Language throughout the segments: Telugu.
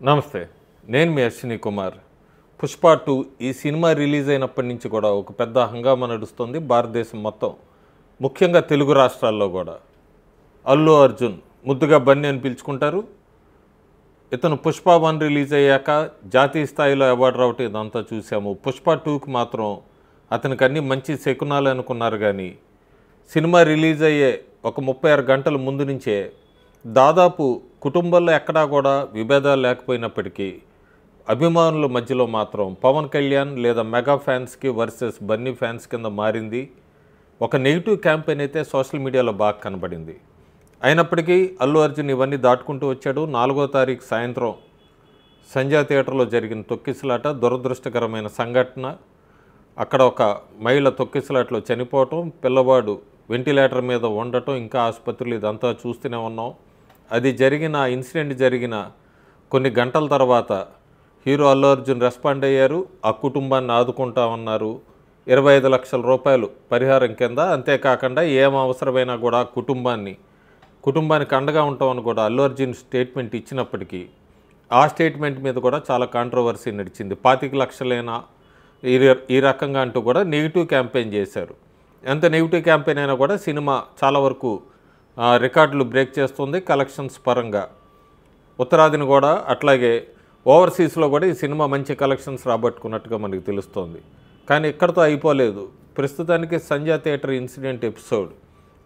నమస్తే. నేను మీ అశ్విని కుమార్. 'పుష్ప 2' ఈ సినిమా రిలీజ్ అయినప్పటి నుంచి కూడా ఒక పెద్ద హంగామా నడుస్తుంది భారతదేశం మొత్తం. ముఖ్యంగా తెలుగు రాష్ట్రాల్లో కూడా. అల్లు అర్జున్ ముద్దుగా బన్నీ అని పిలుచుకుంటారు. ఇతను 'పుష్ప 1' రిలీజ్ అయ్యాక జాతీయ స్థాయిలో అవార్డు రావటం ఇదంతా చూసాము. 'పుష్ప 2'కి మాత్రం అతనికి అన్ని మంచి శకునాలు అనుకున్నారు కానీ సినిమా రిలీజ్ అయ్యే ఒక 36 గంటల ముందు నుంచే దాదాపు కుటుంబంలో ఎక్కడా కూడా విభేదాలు లేకపోయినప్పటికీ అభిమానుల మధ్యలో మాత్రం పవన్ కళ్యాణ్ లేదా మెగా ఫ్యాన్స్కి వర్సెస్ బన్నీ ఫ్యాన్స్ కింద మారింది. ఒక నెగిటివ్ క్యాంపెయిన్ అయితే సోషల్ మీడియాలో బాగా కనబడింది. అయినప్పటికీ అల్లు అర్జున్ ఇవన్నీ దాటుకుంటూ వచ్చాడు. 4వ తారీఖు సాయంత్రం సంధ్యా థియేటర్లో జరిగిన తొక్కిసలాట దురదృష్టకరమైన సంఘటన. అక్కడ ఒక మహిళ తొక్కిసలాటలో చనిపోవటం, పిల్లవాడు వెంటిలేటర్ మీద ఉండటం, ఇంకా ఆసుపత్రులు ఇదంతా చూస్తూనే ఉన్నాం. అది జరిగిన ఇన్సిడెంట్ జరిగిన కొన్ని గంటల తర్వాత హీరో అల్లు అర్జున్ రెస్పాండ్ అయ్యారు. ఆ కుటుంబాన్ని ఆదుకుంటామన్నారు. 25 లక్షల రూపాయలు పరిహారం కింద, అంతేకాకుండా ఏం అవసరమైనా కూడా కుటుంబానికి అండగా ఉంటామని కూడా అల్లు అర్జున్ స్టేట్మెంట్ ఇచ్చినప్పటికీ ఆ స్టేట్మెంట్ మీద కూడా చాలా కాంట్రవర్సీ నడిచింది. 25 లక్షలైనా ఈ రకంగా అంటూ కూడా నెగిటివ్ క్యాంపెయిన్ చేశారు. ఎంత నెగిటివ్ క్యాంపెయిన్ అయినా కూడా సినిమా చాలా వరకు రికార్డులు బ్రేక్ చేస్తుంది కలెక్షన్స్ పరంగా. ఉత్తరాదిని కూడా అట్లాగే ఓవర్సీస్లో కూడా ఈ సినిమా మంచి కలెక్షన్స్ రాబట్టుకున్నట్టుగా మనకు తెలుస్తోంది. కానీ ఇక్కడితో అయిపోలేదు. ప్రస్తుతానికి సంధ్యా థియేటర్ ఇన్సిడెంట్ ఎపిసోడ్,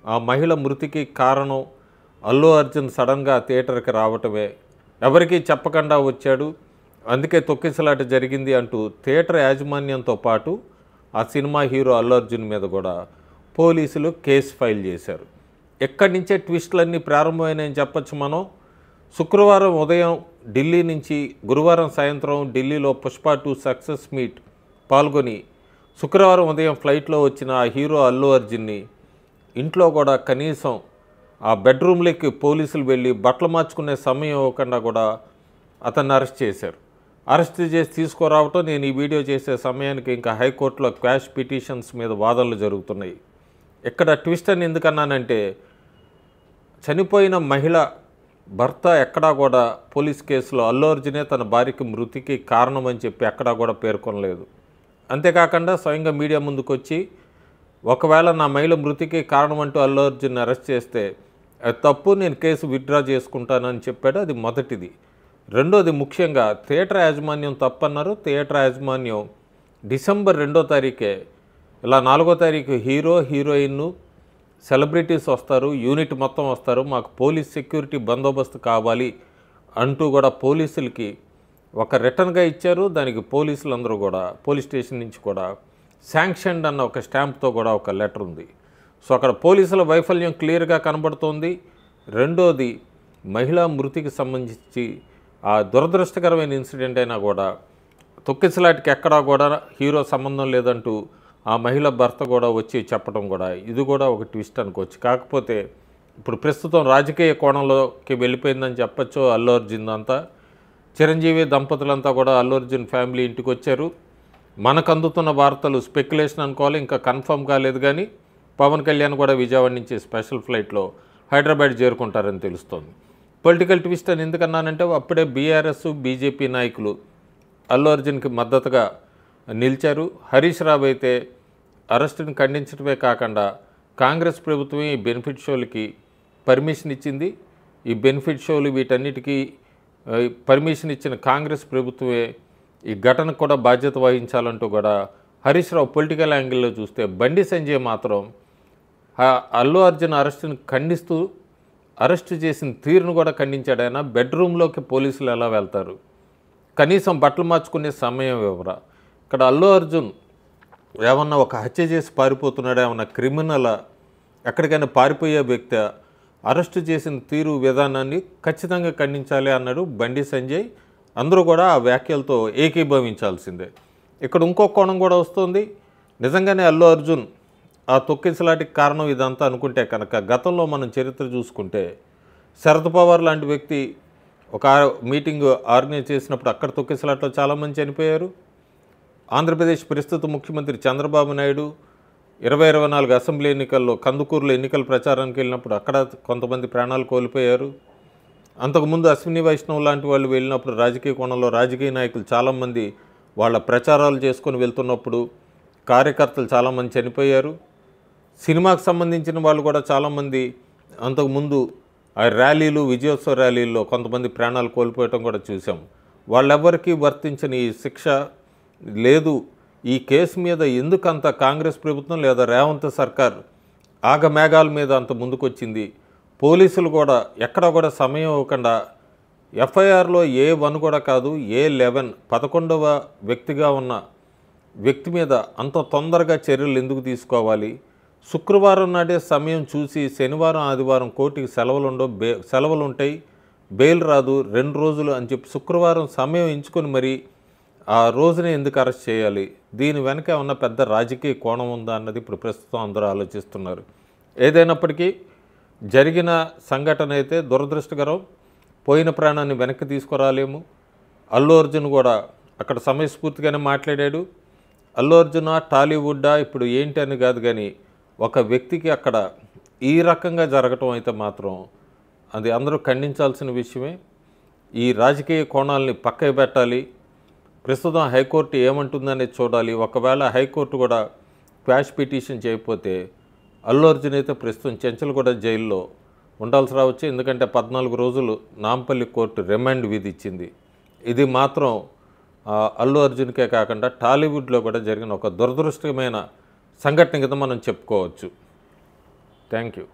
ఆ మహిళ మృతికి కారణం అల్లు అర్జున్ సడన్గా థియేటర్కి రావటమే, ఎవరికీ చెప్పకుండా వచ్చాడు, అందుకే తొక్కిసలాట జరిగింది అంటూ థియేటర్ యాజమాన్యంతో పాటు ఆ సినిమా హీరో అల్లు అర్జున్ మీద కూడా పోలీసులు కేసు ఫైల్ చేశారు. ఎక్కడి నుంచే ట్విస్టులన్నీ ప్రారంభమైనాయని చెప్పచ్చు మనం. శుక్రవారం ఉదయం ఢిల్లీ నుంచి గురువారం సాయంత్రం ఢిల్లీలో 'పుష్ప 2' సక్సెస్ మీట్ పాల్గొని శుక్రవారం ఉదయం ఫ్లైట్లో వచ్చిన ఆ హీరో అల్లు అర్జున్ని ఇంట్లో కూడా కనీసం ఆ బెడ్రూమ్లోకి పోలీసులు వెళ్ళి బట్టలు మార్చుకునే సమయం ఇవ్వకుండా కూడా అతన్ని అరెస్ట్ చేశారు. అరెస్ట్ చేసి తీసుకురావటం, నేను ఈ వీడియో చేసే సమయానికి ఇంకా హైకోర్టులో క్వాష్ పిటిషన్స్ మీద వాదనలు జరుగుతున్నాయి. ఇక్కడ ట్విస్ట్ అని ఎందుకన్నానంటే, చనిపోయిన మహిళ భర్త ఎక్కడా కూడా పోలీస్ కేసులో అల్లు అర్జునే తన భార్యకి మృతికి కారణం అని చెప్పి ఎక్కడా కూడా పేర్కొనలేదు. అంతేకాకుండా స్వయంగా మీడియా ముందుకు వచ్చి ఒకవేళ నా మహిళ మృతికి కారణం అంటూ అల్లు అర్జున్ అరెస్ట్ చేస్తే అది తప్పు, నేను కేసు విత్డ్రా చేసుకుంటానని చెప్పాడు. అది మొదటిది. రెండోది, ముఖ్యంగా థియేటర్ యాజమాన్యం తప్పన్నారు. థియేటర్ యాజమాన్యం డిసెంబర్ 2వ తారీఖే ఇలా 4వ తారీఖు హీరో హీరోయిన్ సెలబ్రిటీస్ వస్తారు, యూనిట్ మొత్తం వస్తారు, మాకు పోలీస్ సెక్యూరిటీ బందోబస్తు కావాలి అంటూ కూడా పోలీసులకి ఒక రిటర్న్గా ఇచ్చారు. దానికి పోలీసులందరూ కూడా పోలీస్ స్టేషన్ నుంచి కూడా శాంక్షన్డ్ అన్న ఒక స్టాంప్తో కూడా ఒక లెటర్ ఉంది. సో అక్కడ పోలీసుల వైఫల్యం క్లియర్గా కనబడుతోంది. రెండోది, మహిళా మృతికి సంబంధించి ఆ దురదృష్టకరమైన ఇన్సిడెంట్ అయినా కూడా తొక్కిసలాటికి ఎక్కడా కూడా హీరో సంబంధం లేదంటూ ఆ మహిళ భర్త కూడా వచ్చి చెప్పడం కూడా, ఇది కూడా ఒక ట్విస్ట్ అనుకోవచ్చు. కాకపోతే ఇప్పుడు ప్రస్తుతం రాజకీయ కోణంలోకి వెళ్ళిపోయిందని చెప్పచ్చు అల్లు అర్జున్ అంతా. చిరంజీవి దంపతులంతా కూడా అల్లు అర్జున్ ఫ్యామిలీ ఇంటికి వచ్చారు. మనకు అందుతున్న వార్తలు స్పెక్యులేషన్ అనుకోవాలి, ఇంకా కన్ఫర్మ్ కాలేదు. కానీ పవన్ కళ్యాణ్ కూడా విజయవాడ నుంచి స్పెషల్ ఫ్లైట్లో హైదరాబాద్ చేరుకుంటారని తెలుస్తోంది. పొలిటికల్ ట్విస్ట్ అని ఎందుకన్నానంటే, అప్పుడే బీఆర్ఎస్ బీజేపీ నాయకులు అల్లు అర్జున్కి మద్దతుగా నిలిచారు. హరీష్ రావు అయితే అరెస్టును ఖండించడమే కాకుండా కాంగ్రెస్ ప్రభుత్వం ఈ బెనిఫిట్ షోలకి పర్మిషన్ ఇచ్చింది. ఈ బెనిఫిట్ షోలు వీటన్నిటికీ పర్మిషన్ ఇచ్చిన కాంగ్రెస్ ప్రభుత్వమే ఈ ఘటనకు కూడా బాధ్యత వహించాలంటూ కూడా హరీష్ రావు పొలిటికల్ యాంగిల్లో చూస్తే, బండి సంజయ్ మాత్రం అల్లు అర్జున్ అరెస్టును ఖండిస్తూ అరెస్టు చేసిన తీరును కూడా ఖండించాడు. ఆయన బెడ్రూమ్లోకి పోలీసులు ఎలా వెళ్తారు, కనీసం బట్టలు మార్చుకునే సమయం ఇవ్వరా. ఇక్కడ అల్లు అర్జున్ ఏమన్నా ఒక హత్య చేసి పారిపోతున్నాడు, ఏమన్నా క్రిమినల్, ఎక్కడికైనా పారిపోయే వ్యక్తి, అరెస్టు చేసిన తీరు విధానాన్ని ఖచ్చితంగా ఖండించాలి అన్నాడు బండి సంజయ్. అందరూ కూడా ఆ వ్యాఖ్యలతో ఏకీభవించాల్సిందే. ఇక్కడ ఇంకో కోణం కూడా వస్తుంది. నిజంగానే అల్లు అర్జున్ ఆ తొక్కిసలాటికి కారణం ఇదంతా అనుకుంటే కనుక, గతంలో మనం చరిత్ర చూసుకుంటే శరద్ పవార్ లాంటి వ్యక్తి ఒక మీటింగ్ ఆర్గనైజ్ చేసినప్పుడు అక్కడ తొక్కిసలాట్లో చాలామంది చనిపోయారు. ఆంధ్రప్రదేశ్ ప్రస్తుత ముఖ్యమంత్రి చంద్రబాబు నాయుడు 2024 అసెంబ్లీ ఎన్నికల్లో కందుకూరులో ఎన్నికల ప్రచారానికి వెళ్ళినప్పుడు అక్కడ కొంతమంది ప్రాణాలు కోల్పోయారు. అంతకుముందు అశ్విని వైష్ణవ్ లాంటి వాళ్ళు వెళ్ళినప్పుడు రాజకీయ కోణంలో రాజకీయ నాయకులు చాలామంది వాళ్ళ ప్రచారాలు చేసుకొని వెళ్తున్నప్పుడు కార్యకర్తలు చాలామంది చనిపోయారు. సినిమాకు సంబంధించిన వాళ్ళు కూడా చాలామంది అంతకుముందు ఆ ర్యాలీలు, విజయోత్సవ ర్యాలీల్లో కొంతమంది ప్రాణాలు కోల్పోవటం కూడా చూసాం. వాళ్ళెవ్వరికీ వర్తించని ఈ శిక్ష లేదు. ఈ కేసు మీద ఎందుకంత కాంగ్రెస్ ప్రభుత్వం లేదా రేవంత్ సర్కార్ ఆగమేఘాల మీద అంత ముందుకొచ్చింది? పోలీసులు కూడా ఎక్కడ కూడా సమయం ఇవ్వకుండా ఎఫ్ఐఆర్లో A1 కూడా కాదు, A11 11వ వ్యక్తిగా ఉన్న వ్యక్తి మీద అంత తొందరగా చర్యలు ఎందుకు తీసుకోవాలి? శుక్రవారం నాడే సమయం చూసి శనివారం, ఆదివారం కోర్టుకి సెలవులు ఉంటాయి, బెయిల్ రాదు, 2 రోజులు అని చెప్పి శుక్రవారం సమయం ఎంచుకొని మరి ఆ రోజునే ఎందుకు అరెస్ట్ చేయాలి? దీని వెనక ఉన్న పెద్ద రాజకీయ కోణం ఉందా అన్నది ఇప్పుడు ప్రస్తుతం అందరూ ఆలోచిస్తున్నారు. ఏదైనప్పటికీ జరిగిన సంఘటన అయితే దురదృష్టకరం. పోయిన ప్రాణాన్ని వెనక్కి తీసుకురాలేము. అల్లు అర్జున్ కూడా అక్కడ సమయస్ఫూర్తిగానే మాట్లాడాడు. అల్లు అర్జునా, టాలీవుడ్డా ఇప్పుడు ఏంటి అని కాదు, కానీ ఒక వ్యక్తికి అక్కడ ఈ రకంగా జరగటం అయితే మాత్రం అది అందరూ ఖండించాల్సిన విషయమే. ఈ రాజకీయ కోణాలని పక్కకి పెట్టాలి. ప్రస్తుతం హైకోర్టు ఏమంటుందనేది చూడాలి. ఒకవేళ హైకోర్టు కూడా క్వాష్ పిటిషన్ చేయకపోతే అల్లు అర్జున్ అయితే ప్రస్తుతం చెంచల్గూడ జైల్లో ఉండాల్సి రావచ్చు. ఎందుకంటే 14 రోజులు నాంపల్లి కోర్టు రిమాండ్ విధించింది. ఇది మాత్రం అల్లు అర్జున్కే కాకుండా టాలీవుడ్లో కూడా జరిగిన ఒక దురదృష్టకరమైన సంఘటన కింద మనం చెప్పుకోవచ్చు. Thank you.